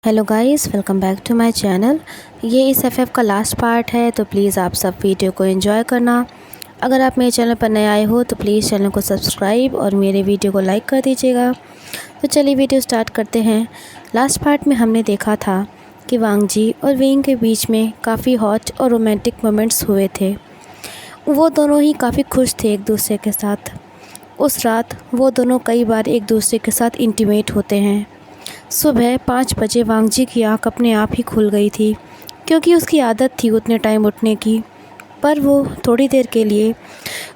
Hello guys, welcome back to my channel. ये इस FF का लास्ट पार्ट है, तो प्लीज़ आप सब वीडियो को एंजॉय करना। अगर आप मेरे चैनल पर नए आए हो तो प्लीज़ चैनल को सब्सक्राइब और मेरे वीडियो को लाइक कर दीजिएगा। तो चलिए वीडियो स्टार्ट करते हैं। लास्ट पार्ट में हमने देखा था कि वांगजी और वेंग के बीच में काफ़ी हॉट और रोमांटिक मोमेंट्स हुए थे। वो दोनों ही काफ़ी खुश थे एक दूसरे के साथ। उस रात वो दोनों कई बार एक दूसरे के साथ इंटीमेट होते हैं। सुबह 5 बजे वांगजी की आँख अपने आप ही खुल गई थी, क्योंकि उसकी आदत थी उतने टाइम उठने की। पर वो थोड़ी देर के लिए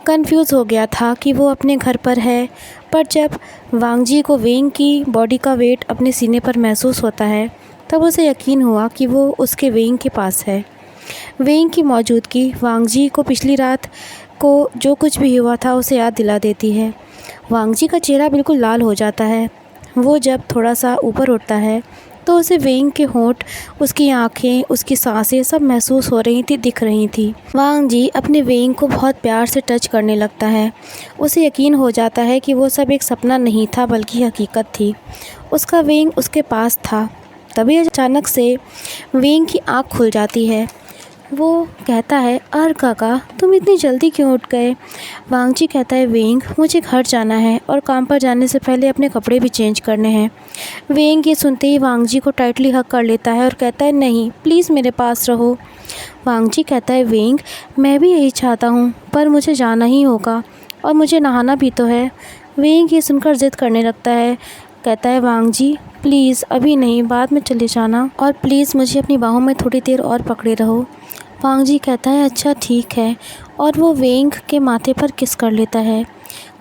कंफ्यूज हो गया था कि वो अपने घर पर है। पर जब वांगजी को वेंग की बॉडी का वेट अपने सीने पर महसूस होता है, तब उसे यकीन हुआ कि वो उसके वेंग के पास है। वेंग की मौजूदगी वांगजी को पिछली रात को जो कुछ भी हुआ था उसे याद दिला देती है। वांगजी का चेहरा बिल्कुल लाल हो जाता है। वो जब थोड़ा सा ऊपर उठता है तो उसे वेंग के होंठ, उसकी आंखें, उसकी सांसें सब महसूस हो रही थी, दिख रही थी। वांगजी अपने वेंग को बहुत प्यार से टच करने लगता है। उसे यकीन हो जाता है कि वो सब एक सपना नहीं था बल्कि हकीकत थी। उसका वेंग उसके पास था। तभी अचानक से वेंग की आँख खुल जाती है। वो कहता है, अर काका, तुम इतनी जल्दी क्यों उठ गए? वांगजी कहता है, वेंग, मुझे घर जाना है और काम पर जाने से पहले अपने कपड़े भी चेंज करने हैं। वेंग ये सुनते ही वांगजी को टाइटली हग कर लेता है और कहता है, नहीं, प्लीज़ मेरे पास रहो। वांगजी कहता है, वेंग, मैं भी यही चाहता हूँ, पर मुझे जाना ही होगा और मुझे नहाना भी तो है। वेंग ये सुनकर ज़िद करने लगता है, कहता है, वांगजी, प्लीज़ अभी नहीं, बाद में चले जाना, और प्लीज़ मुझे अपनी बाहों में थोड़ी देर और पकड़े रहो। वांगजी कहता है, अच्छा ठीक है, और वो वेंग के माथे पर किस कर लेता है।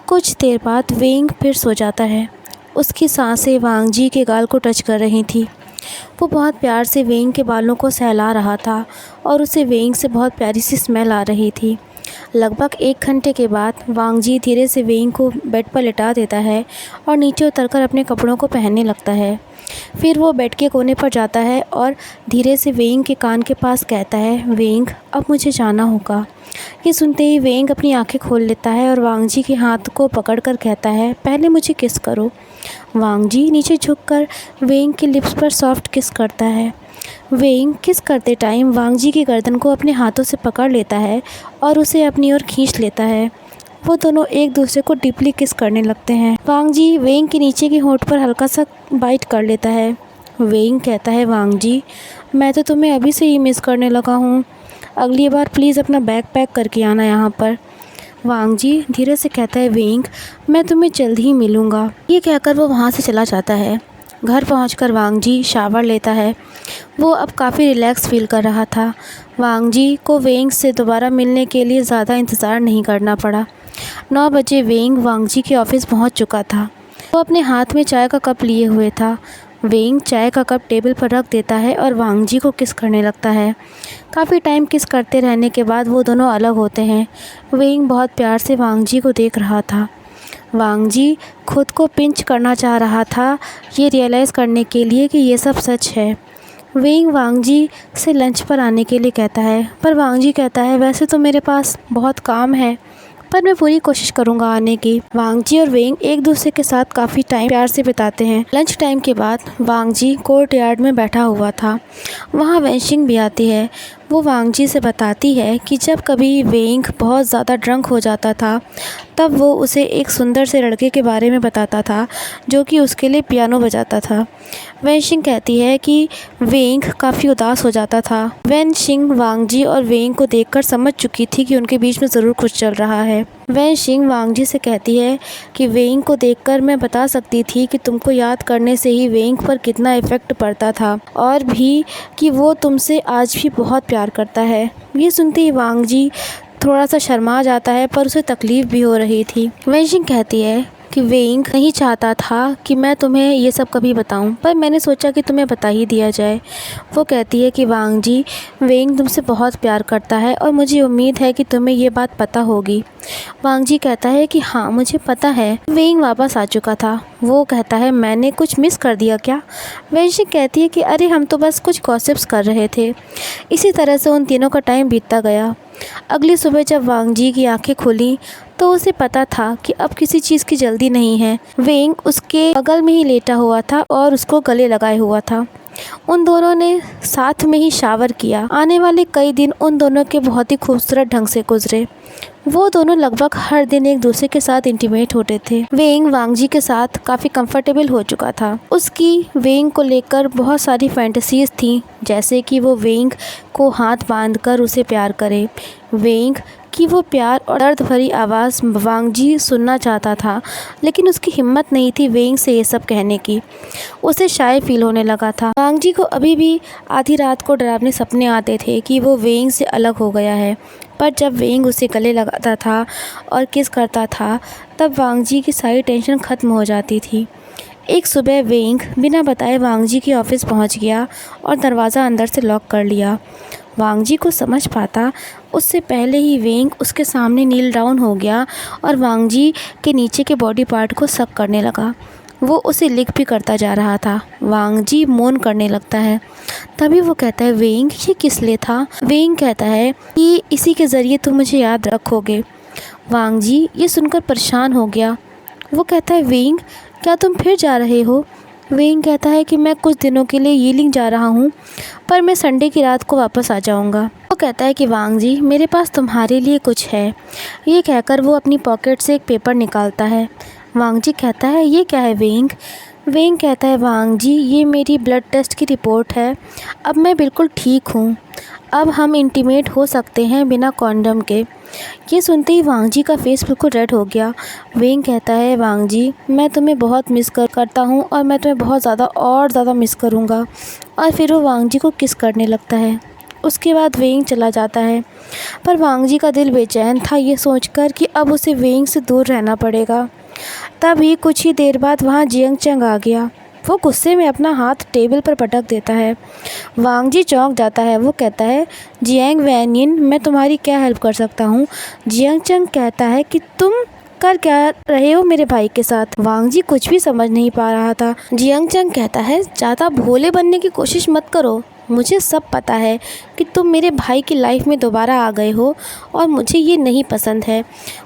कुछ देर बाद वेंग फिर सो जाता है। उसकी सांसें वांगजी के गाल को टच कर रही थी। वो बहुत प्यार से वेंग के बालों को सहला रहा था और उसे वेंग से बहुत प्यारी सी स्मेल आ रही थी। लगभग 1 घंटे के बाद वांगजी धीरे से वेंग को बेड पर लिटा देता है और नीचे उतरकर अपने कपड़ों को पहनने लगता है। फिर वो बेड के कोने पर जाता है और धीरे से वेंग के कान के पास कहता है, वेंग, अब मुझे जाना होगा। ये सुनते ही वेंग अपनी आंखें खोल लेता है और वांगजी के हाथ को पकड़कर कहता है, पहले मुझे किस करो। वांगजी नीचे झुककर वेंग के लिप्स पर सॉफ्ट किस करता है। वेंग किस करते टाइम वांगजी की गर्दन को अपने हाथों से पकड़ लेता है और उसे अपनी ओर खींच लेता है। वो दोनों एक दूसरे को डीपली किस करने लगते हैं। वांगजी वेंग के नीचे के होंठ पर हल्का सा बाइट कर लेता है। वेंग कहता है, वांगजी, मैं तो तुम्हें अभी से ही मिस करने लगा हूँ। अगली बार प्लीज़ अपना बैग पैक करके आना यहाँ पर। वांगजी धीरे से कहता है, वेंग, मैं तुम्हें जल्द ही मिलूँगा। ये कहकर वो वहाँ से चला जाता है। घर पहुंचकर वांगजी शावर लेता है। वो अब काफ़ी रिलैक्स फील कर रहा था। वांगजी को वेंग से दोबारा मिलने के लिए ज़्यादा इंतज़ार नहीं करना पड़ा। 9 बजे वेंग वांगजी के ऑफिस पहुंच चुका था। वो अपने हाथ में चाय का कप लिए हुए था। वेंग चाय का कप टेबल पर रख देता है और वांगजी को किस करने लगता है। काफ़ी टाइम किस करते रहने के बाद वो दोनों अलग होते हैं। वेंग बहुत प्यार से वांगजी को देख रहा था। वांगजी खुद को पिंच करना चाह रहा था, ये रियलाइज़ करने के लिए कि ये सब सच है। वेंग वांगजी से लंच पर आने के लिए कहता है, पर वांगजी कहता है, वैसे तो मेरे पास बहुत काम है, पर मैं पूरी कोशिश करूंगा आने की। वांगजी और वेंग एक दूसरे के साथ काफ़ी टाइम प्यार से बिताते हैं। लंच टाइम के बाद वांगजी कोर्ट यार्ड में बैठा हुआ था। वहाँ वेंशिंग भी आती है। वो वांगजी से बताती है कि जब कभी वेंग बहुत ज़्यादा ड्रंक हो जाता था, तब वो उसे एक सुंदर से लड़के के बारे में बताता था जो कि उसके लिए पियानो बजाता था। वेंशिंग कहती है कि वेंग काफ़ी उदास हो जाता था। वेंशिंग वांगजी और वेंग को देखकर समझ चुकी थी कि उनके बीच में ज़रूर कुछ चल रहा है। वेंशिंग वांगजी से कहती है कि वेंग को देखकर मैं बता सकती थी कि तुमको याद करने से ही वेंग पर कितना इफ़ेक्ट पड़ता था, और भी कि वो तुमसे आज भी बहुत प्यार करता है। ये सुनते ही वांगजी थोड़ा सा शर्मा जाता है, पर उसे तकलीफ़ भी हो रही थी। वेंशिंग कहती है कि वेंग नहीं चाहता था कि मैं तुम्हें ये सब कभी बताऊं, पर मैंने सोचा कि तुम्हें बता ही दिया जाए। वो कहती है कि वांगजी, वेंग तुमसे बहुत प्यार करता है और मुझे उम्मीद है कि तुम्हें ये बात पता होगी। वांगजी कहता है कि हाँ, मुझे पता है। वेंग वापस आ चुका था। वो कहता है, मैंने कुछ मिस कर दिया क्या? वेंशिंग कहती है कि अरे, हम तो बस कुछ गॉसिप्स कर रहे थे। इसी तरह से उन तीनों का टाइम बीतता गया। अगली सुबह जब वांगजी की आंखें खुली तो उसे पता था कि अब किसी चीज़ की जल्दी नहीं है। वेंग उसके बगल में ही लेटा हुआ था और उसको गले लगाए हुआ था। उन दोनों ने साथ में ही शावर किया। आने वाले कई दिन उन दोनों के बहुत ही खूबसूरत ढंग से गुजरे। वो दोनों लगभग हर दिन एक दूसरे के साथ इंटीमेट होते थे। वेंग वांगजी के साथ काफ़ी कंफर्टेबल हो चुका था। उसकी वेंग को लेकर बहुत सारी फैंटेसीज थी, जैसे कि वो वेंग को हाथ बांधकर उसे प्यार करे। वेंग कि वो प्यार और दर्द भरी आवाज़ वांगजी सुनना चाहता था, लेकिन उसकी हिम्मत नहीं थी वेंग से ये सब कहने की। उसे शाय फील होने लगा था। वांगजी को अभी भी आधी रात को डरावने सपने आते थे कि वो वेंग से अलग हो गया है, पर जब वेंग उसे गले लगाता था और किस करता था, तब वांगजी की सारी टेंशन ख़त्म हो जाती थी। एक सुबह वेंग बिना बताए वांगजी के ऑफिस पहुंच गया और दरवाज़ा अंदर से लॉक कर लिया। वांगजी को समझ पाता उससे पहले ही वेंग उसके सामने नील डाउन हो गया और वांगजी के नीचे के बॉडी पार्ट को सक करने लगा। वो उसे लिक भी करता जा रहा था। वांगजी मौन करने लगता है। तभी वो कहता है, वेंग ये किस लिए था? वेंग कहता है कि इसी के ज़रिए तुम मुझे याद रखोगे। वांगजी ये सुनकर परेशान हो गया। वो कहता है, वेंग क्या तुम फिर जा रहे हो? वेंग कहता है कि मैं कुछ दिनों के लिए यीलिंग जा रहा हूँ, पर मैं संडे की रात को वापस आ जाऊँगा। वो कहता है कि वांगजी मेरे पास तुम्हारे लिए कुछ है। ये कहकर वो अपनी पॉकेट से एक पेपर निकालता है। वांगजी कहता है, ये क्या है वेंग? वेंग कहता है, वांगजी ये मेरी ब्लड टेस्ट की रिपोर्ट है। अब मैं बिल्कुल ठीक हूँ। अब हम इंटीमेट हो सकते हैं बिना कॉन्डम के। ये सुनते ही वांगजी का फेस बिल्कुल रेड हो गया। वेंग कहता है, वांगजी मैं तुम्हें बहुत मिस करता हूँ और मैं तुम्हें बहुत ज़्यादा मिस करूँगा। और फिर वो वांगजी को किस करने लगता है। उसके बाद वेंग चला जाता है, पर वांगजी का दिल बेचैन था ये सोचकर कि अब उसे वेंग से दूर रहना पड़ेगा। तभी कुछ ही देर बाद वहाँ जियांग चंग आ गया। वो गुस्से में अपना हाथ टेबल पर पटक देता है। वांगजी चौंक जाता है। वो कहता है, जियांग वैनियन मैं तुम्हारी क्या हेल्प कर सकता हूँ? जियांग चंग कहता है कि तुम कर क्या रहे हो मेरे भाई के साथ? वांगजी कुछ भी समझ नहीं पा रहा था। जियांग चंग कहता है, ज़्यादा भोले बनने की कोशिश मत करो। मुझे सब पता है कि तुम मेरे भाई की लाइफ में दोबारा आ गए हो और मुझे ये नहीं पसंद है।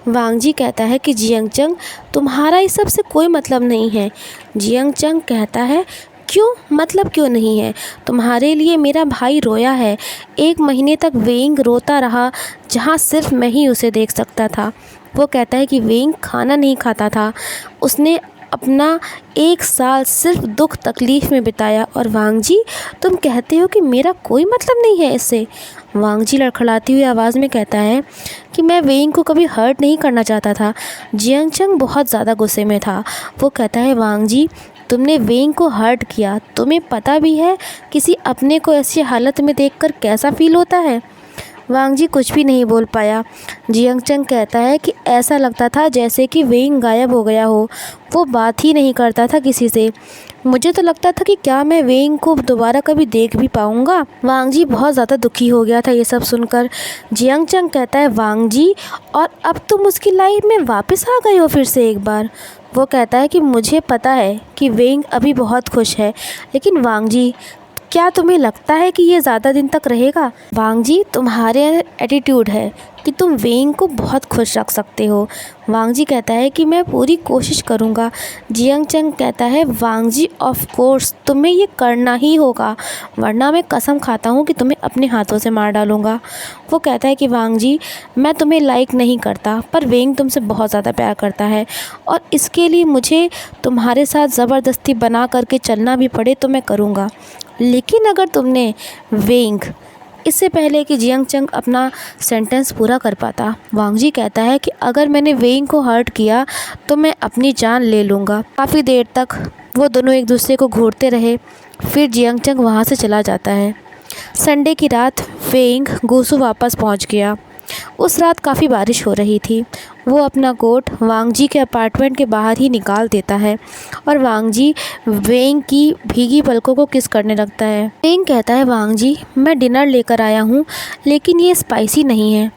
वांगजी कहता है कि जियांग चंग तुम्हारा इस सब से कोई मतलब नहीं है। जियांग चंग कहता है, क्यों मतलब क्यों नहीं है? तुम्हारे लिए मेरा भाई रोया है। 1 महीने तक वेंग रोता रहा, जहाँ सिर्फ मैं ही उसे देख सकता था। वो कहता है कि वेंग खाना नहीं खाता था। उसने अपना 1 साल सिर्फ दुख तकलीफ़ में बिताया और वांगजी तुम कहते हो कि मेरा कोई मतलब नहीं है इससे? वांगजी लड़खड़ाती हुई आवाज़ में कहता है कि मैं वेंग को कभी हर्ट नहीं करना चाहता था। जियांग चंग बहुत ज़्यादा गुस्से में था। वो कहता है, वांगजी तुमने वेंग को हर्ट किया। तुम्हें पता भी है किसी अपने को ऐसी हालत में देखकर कैसा फील होता है? वांगजी कुछ भी नहीं बोल पाया। जियांग चंग कहता है कि ऐसा लगता था जैसे कि वेंग गायब हो गया हो। वो बात ही नहीं करता था किसी से। मुझे तो लगता था कि क्या मैं वेंग को दोबारा कभी देख भी पाऊँगा। वांगजी बहुत ज़्यादा दुखी हो गया था ये सब सुनकर। जियांग चंग कहता है, वांगजी और अब तुम उसकी लाइफ में वापस आ गए हो फिर से एक बार? वो कहता है कि मुझे पता है कि वेंग अभी बहुत खुश है, लेकिन वांगजी क्या तुम्हें लगता है कि ये ज़्यादा दिन तक रहेगा? वांगजी तुम्हारे एटीट्यूड है कि तुम वेंग को बहुत खुश रख सकते हो। वांगजी कहता है कि मैं पूरी कोशिश करूँगा। जियांग चंग कहता है, वांगजी ऑफ कोर्स तुम्हें ये करना ही होगा, वरना मैं कसम खाता हूँ कि तुम्हें अपने हाथों से मार डालूँगा। वो कहता है कि वांगजी मैं तुम्हें लाइक नहीं करता, पर वेंग तुमसे बहुत ज़्यादा प्यार करता है और इसके लिए मुझे तुम्हारे साथ ज़बरदस्ती बना करके चलना भी पड़े तो मैं करूँगा। लेकिन अगर तुमने वेंग इससे पहले कि जियांग चंग अपना सेंटेंस पूरा कर पाता, वांगजी कहता है कि अगर मैंने वेंग को हर्ट किया तो मैं अपनी जान ले लूँगा। काफ़ी देर तक वो दोनों एक दूसरे को घूरते रहे। फिर जियांग चंग वहाँ से चला जाता है। संडे की रात वेंग गुसू वापस पहुँच गया। उस रात काफ़ी बारिश हो रही थी। वो अपना कोट वांगजी के अपार्टमेंट के बाहर ही निकाल देता है और वांगजी वेंग की भीगी पलकों को किस करने लगता है। वेंग कहता है, वांगजी मैं डिनर लेकर आया हूँ, लेकिन ये स्पाइसी नहीं है।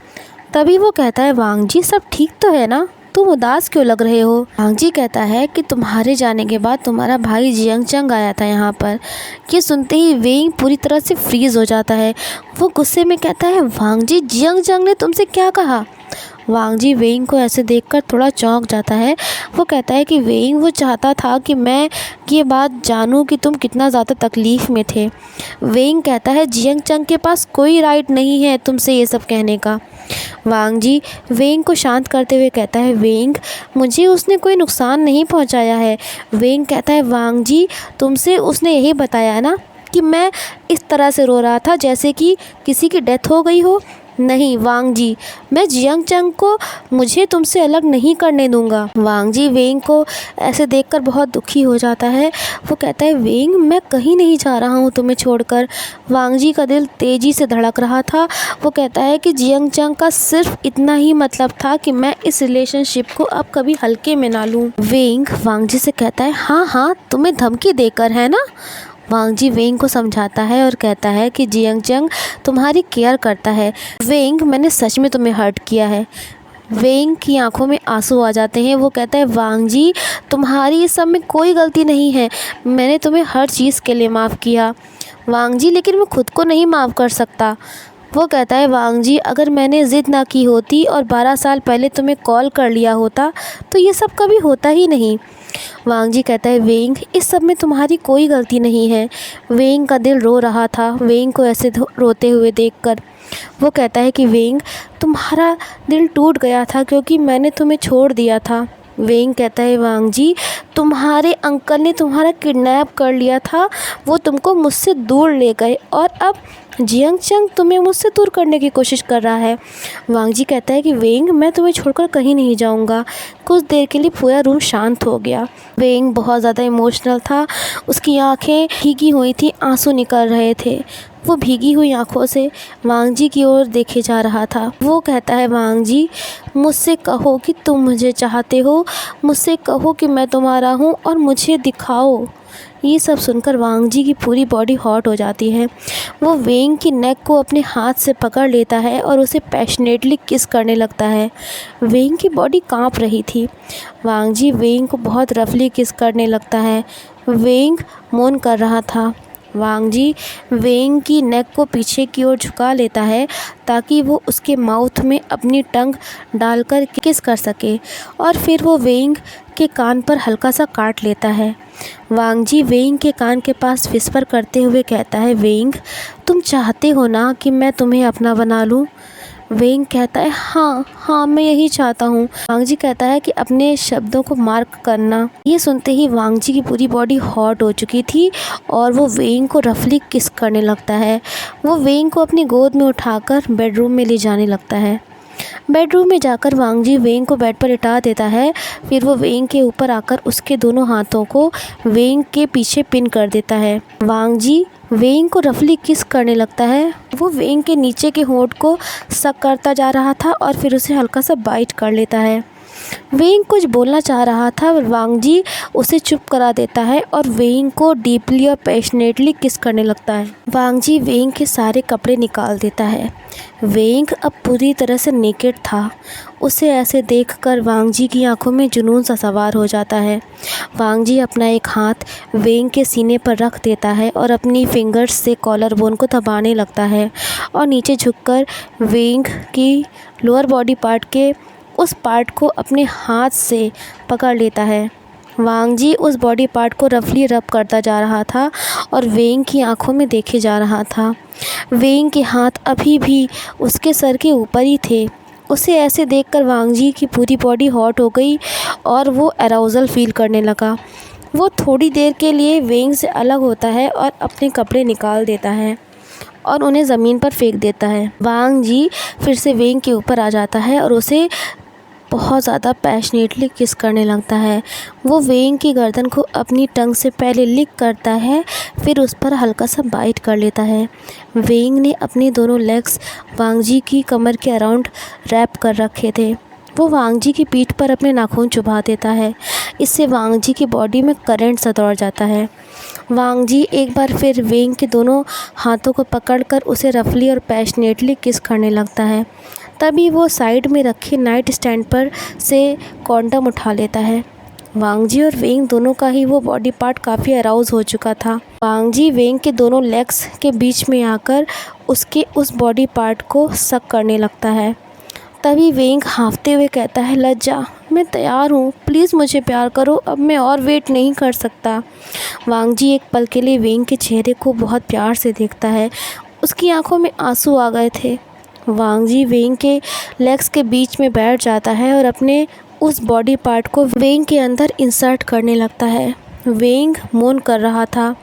तभी वो कहता है, वांगजी सब ठीक तो है ना? तुम उदास क्यों लग रहे हो? वांगजी कहता है कि तुम्हारे जाने के बाद तुम्हारा भाई जियांग चंग आया था यहाँ पर। ये सुनते ही वेंग पूरी तरह से फ्रीज हो जाता है। वो गुस्से में कहता है, वांगजी जियांग चंग ने तुमसे क्या कहा? वांग जी वेइंग को ऐसे देखकर थोड़ा चौंक जाता है। वो कहता है कि वेइंग, वो चाहता था कि मैं ये बात जानूं कि तुम कितना ज़्यादा तकलीफ़ में थे। वेइंग कहता है जियांग चंग के पास कोई राइट नहीं है तुमसे ये सब कहने का। वांग जी वेइंग को शांत करते हुए कहता है, वेइंग, मुझे उसने कोई नुकसान नहीं पहुंचाया है। वेइंग कहता है, वांग जी तुमसे उसने यही बताया ना कि मैं इस तरह से रो रहा था जैसे कि किसी की डेथ हो गई हो। नहीं वांग जी, मैं जियांग चंग को मुझे तुमसे अलग नहीं करने दूंगा। वांग जी वेइंग को ऐसे देखकर बहुत दुखी हो जाता है। वो कहता है, वेइंग, मैं कहीं नहीं जा रहा हूँ तुम्हें छोड़कर। वांग जी का दिल तेज़ी से धड़क रहा था। वो कहता है कि जियांग चंग का सिर्फ इतना ही मतलब था कि मैं इस रिलेशनशिप को अब कभी हल्के में ना लूँ। वेइंग वांग जी से कहता है, हाँ हाँ, तुम्हें धमकी देकर, है ना। वांग जी वेइंग को समझाता है और कहता है कि जियांग चंग तुम्हारी केयर करता है। वेइंग, मैंने सच में तुम्हें हर्ट किया है। वेइंग की आंखों में आंसू आ जाते हैं। वो कहता है, वांग जी तुम्हारी इस सब में कोई गलती नहीं है, मैंने तुम्हें हर चीज़ के लिए माफ़ किया। वांग जी, लेकिन मैं खुद को नहीं माफ़ कर सकता। वो कहता है, वांग जी अगर मैंने ज़िद ना की होती और 12 साल पहले तुम्हें कॉल कर लिया होता तो ये सब कभी होता ही नहीं। वांग जी कहता है, वेइंग, इस सब में तुम्हारी कोई गलती नहीं है। वेइंग का दिल रो रहा था वेइंग को ऐसे रोते हुए देखकर। वो कहता है कि वेइंग, तुम्हारा दिल टूट गया था क्योंकि मैंने तुम्हें छोड़ दिया था। वेइंग कहता है, वांग जी तुम्हारे अंकल ने तुम्हारा किडनैप कर लिया था, वो तुमको मुझसे दूर ले गए और अब जियांग चंग तुम्हें मुझसे दूर करने की कोशिश कर रहा है। वांग जी कहता है कि वेइंग, मैं तुम्हें छोड़कर कहीं नहीं जाऊंगा। कुछ देर के लिए पूरा रूम शांत हो गया। वेइंग बहुत ज़्यादा इमोशनल था, उसकी आंखें भीगी हुई थी, आंसू निकल रहे थे। वो भीगी हुई आंखों से वांग जी की ओर देखे जा रहा था। वो कहता है, वांग जी मुझसे कहो कि तुम मुझे चाहते हो, मुझसे कहो कि मैं तुम्हारा हूँ और मुझे दिखाओ। ये सब सुनकर वांग जी की पूरी बॉडी हॉट हो जाती है। वो वेइंग की नेक को अपने हाथ से पकड़ लेता है और उसे पैशनेटली किस करने लगता है। वेइंग की बॉडी कांप रही थी। वांग जी वेइंग को बहुत रफली किस करने लगता है। वेइंग मौन कर रहा था। वांग जी वेइंग की नेक को पीछे की ओर झुका लेता है ताकि वो उसके माउथ में अपनी टंग डालकर किस कर सके और फिर वो वेइंग के कान पर हल्का सा काट लेता है। वांग जी वेइंग के कान के पास विस्पर करते हुए कहता है, वेइंग, तुम चाहते हो ना कि मैं तुम्हें अपना बना लूँ। वेइंग कहता है, हाँ हाँ, मैं यही चाहता हूँ। वांग जी कहता है कि अपने शब्दों को मार्क करना। ये सुनते ही वांग जी की पूरी बॉडी हॉट हो चुकी थी और वो वेइंग को रफली किस करने लगता है। वो वेइंग को अपनी गोद में उठाकर बेडरूम में ले जाने लगता है। बेडरूम में जाकर वांग जी वेइंग को बेड पर लिटा देता है। फिर वो वेइंग के ऊपर आकर उसके दोनों हाथों को वेइंग के पीछे पिन कर देता है। वांग जी वेइंग को रफली किस करने लगता है। वो वेइंग के नीचे के होंठ को सक करता जा रहा था और फिर उसे हल्का सा बाइट कर लेता है। वेइंग कुछ बोलना चाह रहा था, वांग जी उसे चुप करा देता है और वेइंग को डीपली और पैशनेटली किस करने लगता है। वांग जी वेइंग के सारे कपड़े निकाल देता है। वेइंग अब पूरी तरह से नेकेड था। उसे ऐसे देखकर वांग जी की आंखों में जुनून सा सवार हो जाता है। वांग जी अपना एक हाथ वेइंग के सीने पर रख देता है और अपनी फिंगर्स से कॉलर बोन को दबाने लगता है और नीचे झुककर वेइंग की लोअर बॉडी पार्ट के उस पार्ट को अपने हाथ से पकड़ लेता है। वांग जी उस बॉडी पार्ट को रफली रब करता जा रहा था और वेइंग की आंखों में देखे जा रहा था। वेइंग के हाथ अभी भी उसके सर के ऊपर ही थे। उसे ऐसे देखकर वांग जी की पूरी बॉडी हॉट हो गई और वो अराउजल फील करने लगा। वो थोड़ी देर के लिए वेइंग से अलग होता है और अपने कपड़े निकाल देता है और उन्हें ज़मीन पर फेंक देता है। वांग जी फिर से वेइंग के ऊपर आ जाता है और उसे बहुत ज़्यादा पैशनेटली किस करने लगता है। वो वेइंग की गर्दन को अपनी टंग से पहले लिक करता है, फिर उस पर हल्का सा बाइट कर लेता है। वेइंग ने अपने दोनों लेग्स वांग जी की कमर के अराउंड रैप कर रखे थे। वो वांग जी की पीठ पर अपने नाखून चुभा देता है। इससे वांग जी की बॉडी में करंट सा दौड़ जाता है। वांग जी एक बार फिर वेइंग के दोनों हाथों को पकड़कर उसे रफली और पैशनेटली किस करने लगता है। तभी वो साइड में रखे नाइट स्टैंड पर से कॉन्डम उठा लेता है। वांग जी और वेइंग दोनों का ही वो बॉडी पार्ट काफ़ी अराउज हो चुका था। वांग जी वेइंग के दोनों लेग्स के बीच में आकर उसके उस बॉडी पार्ट को सक करने लगता है। तभी वेंग हाँफते हुए कहता है, लज्जा मैं तैयार हूँ, प्लीज़ मुझे प्यार करो, अब मैं और वेट नहीं कर सकता। वांग जी एक पल के लिए वेंग के चेहरे को बहुत प्यार से देखता है। उसकी आंखों में आंसू आ गए थे। वांग जी वेंग के लेग्स के बीच में बैठ जाता है और अपने उस बॉडी पार्ट को वेंग के अंदर इंसर्ट करने लगता है। वेंग मौन कर रहा था।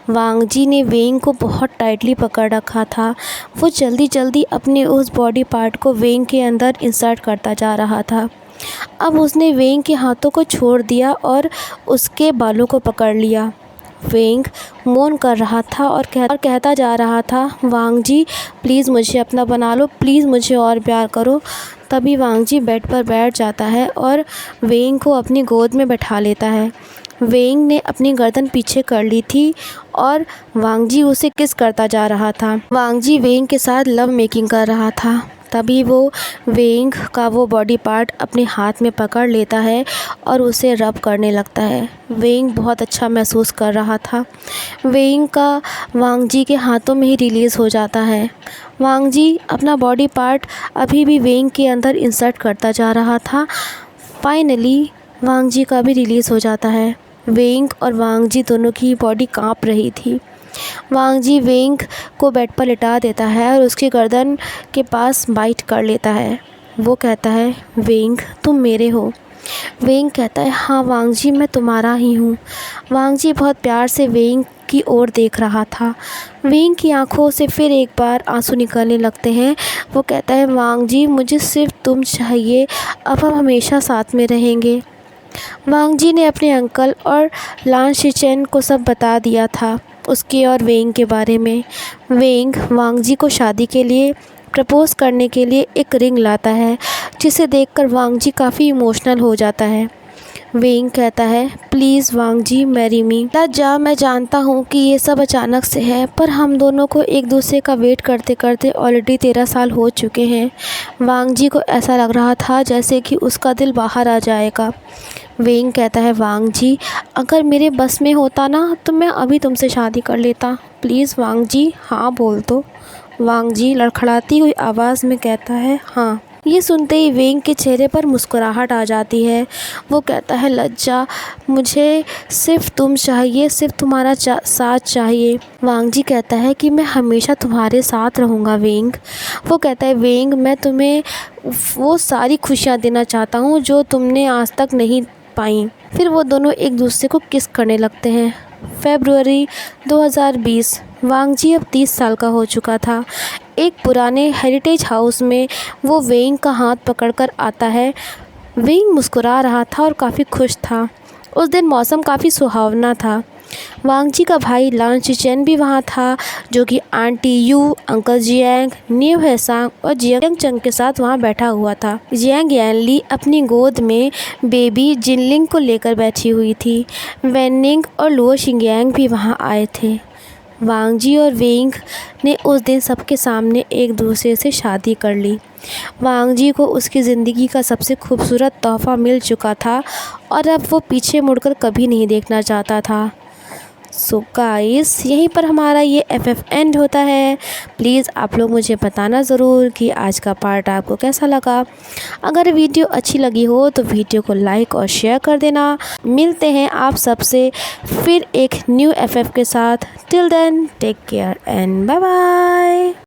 वांग जी ने वेंग को बहुत टाइटली पकड़ रखा था। वो जल्दी जल्दी अपने उस बॉडी पार्ट को वेंग के अंदर इंसर्ट करता जा रहा था। अब उसने वेंग के हाथों को छोड़ दिया और उसके बालों को पकड़ लिया। वेंग मौन कर रहा था और कहता जा रहा था, वांग जी प्लीज़ मुझे अपना बना लो, प्लीज़ मुझे और प्यार करो। तभी वांग जी बेड पर बैठ जाता है और वेंग को अपनी गोद में बैठा लेता है। वेंग ने अपनी गर्दन पीछे कर ली थी और वांग जी उसे किस करता जा रहा था। वांग जी वेंग के साथ लव मेकिंग कर रहा था। तभी वो वेंग का वो बॉडी पार्ट अपने हाथ में पकड़ लेता है और उसे रब करने लगता है। वेंग बहुत अच्छा महसूस कर रहा था। वेंग का वांग जी के हाथों में ही रिलीज़ हो जाता है। वांग जी अपना बॉडी पार्ट अभी भी वेंग के अंदर इंसर्ट करता जा रहा था। फाइनली वांग जी का भी रिलीज़ हो जाता है। वेंग और वांग जी दोनों की बॉडी कांप रही थी। वांग जी वेंग को बेड पर लिटा देता है और उसकी गर्दन के पास बाइट कर लेता है। वो कहता है, वेंग तुम मेरे हो। वेंग कहता है, हाँ वांग जी मैं तुम्हारा ही हूँ। वांग जी बहुत प्यार से वेंग की ओर देख रहा था। वेंग की आंखों से फिर एक बार आंसू निकलने लगते हैं। वो कहता है, वांग जी मुझे सिर्फ तुम चाहिए, अब हम हमेशा साथ में रहेंगे। वांग जी ने अपने अंकल और लान शिचेन को सब बता दिया था उसके और वेंग के बारे में। वेंग वांग जी को शादी के लिए प्रपोज़ करने के लिए एक रिंग लाता है, जिसे देखकर वांग जी काफ़ी इमोशनल हो जाता है। वेंग कहता है, please Wang ji marry me. लज्जा मैं जानता हूँ कि ये सब अचानक से है, पर हम दोनों को एक दूसरे का वेट करते करते ऑलरेडी 13 साल हो चुके हैं। वांग जी को ऐसा लग रहा था जैसे कि उसका दिल बाहर आ जाएगा। वेंग कहता है, वांग जी अगर मेरे बस में होता ना तो मैं अभी तुमसे शादी कर लेता। प्लीज़ वांग जी हाँ बोल दो। वांग जी लड़खड़ाती हुई आवाज़ में कहता है, हाँ। ये सुनते ही वेंग के चेहरे पर मुस्कुराहट आ जाती है। वो कहता है, लज्जा मुझे सिर्फ तुम चाहिए, सिर्फ तुम्हारा साथ चाहिए। वांग जी कहता है कि मैं हमेशा तुम्हारे साथ रहूँगा वेंग। वो कहता है, वेंग मैं तुम्हें वो सारी खुशियाँ देना चाहता हूँ जो तुमने आज तक नहीं पाई। फिर वो दोनों एक दूसरे को किस करने लगते हैं। फरवरी 2020। वांग जी अब 30 साल का हो चुका था। एक पुराने हेरिटेज हाउस में वो वेंग का हाथ पकड़कर आता है। वेंग मुस्कुरा रहा था और काफ़ी खुश था। उस दिन मौसम काफ़ी सुहावना था। वांग जी का भाई लान शिचेन भी वहाँ था, जो कि aunty Yu, uncle Jiang, Niu Hesang और जियांग चंग के साथ वहाँ बैठा हुआ था। जियांग यानली अपनी गोद में बेबी जिनलिंग को लेकर बैठी हुई थी। वेनिंग और लुओ शिंगयांग भी वहाँ आए थे। वांग जी और वेंग ने उस दिन सबके सामने एक दूसरे से शादी कर ली। वांग जी को उसकी ज़िंदगी का सबसे खूबसूरत तोहफ़ा मिल चुका था और अब वो पीछे मुड़कर कभी नहीं देखना चाहता था। सो गाइस यहीं पर हमारा ये FF एंड होता है। प्लीज़ आप लोग मुझे बताना ज़रूर कि आज का पार्ट आपको कैसा लगा। अगर वीडियो अच्छी लगी हो तो वीडियो को लाइक और शेयर कर देना। मिलते हैं आप सबसे फिर एक न्यू FF के साथ। Till then take care and bye bye.